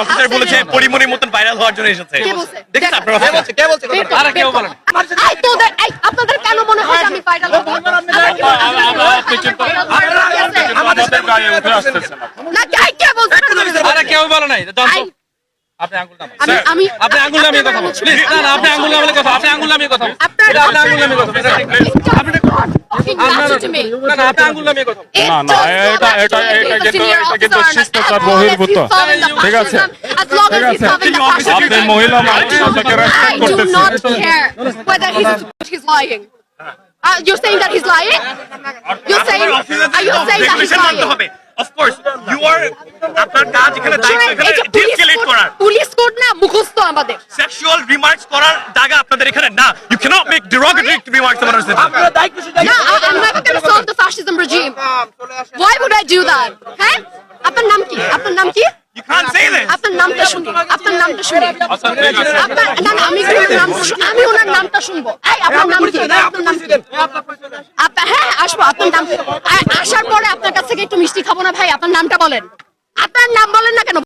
Officer বলেছে পরিমণির মতন viral হওয়ার জন্য এসেছে। দেখেছেন আপনারা? কে বলছে? আর কেউ বলেন। আপনাদের কেন মনে হয় আমি ভাইরাল হব? না কে বলছে? আরে কেউ বলে নাই। আপনি আঙ্গুল নামান। আপনি আঙ্গুল নামিয়ে কথা বলুন। প্লিজ না আপনি আঙ্গুল নামিয়ে কথা। আপনি আঙ্গুল নামিয়ে কথা বলুন। আপনি আঙ্গুল নামিয়ে কথা বলুন। না আপনি আঙ্গুল নামিয়ে কথা বলুন। না এটা কিন্তু শিষ্টাচার বহির্ভূত। ঠিক আছে আপনি মহিলা মানুষ আপনাকে রেসপেক্ট করতেছেন। You're saying that he's lying? You're saying? Are you saying that he's lying? Of course, you are. আপনার কাজ এখানে দায়িত্ব এখানে ডিসকেলেট করার। পুলিশ কোড না মুখস্থ আমাদের। Sexual remarks করার জায়গা আপনাদের এখানে না। You cannot make derogatory remarks about us. No, I'm never going to solve the fascism regime. Why would I do that? হ্যাঁ? আপনার নাম কি? আপনার নাম কি? You can't say this. আপনার নামটা শুনি। আপনার নামটা শুনি। আপনার না আমি আমি ওনার নামটা শুনবো। এই আপনার নাম কি? আপনার নাম কি? হ্যাঁ আসবো আপনার নাম। আসার পরে আপনার কাছ থেকে একটু মিষ্টি খাবো না ভাই? আপনার নামটা বলেন। আপনার নাম বলেন না কেন?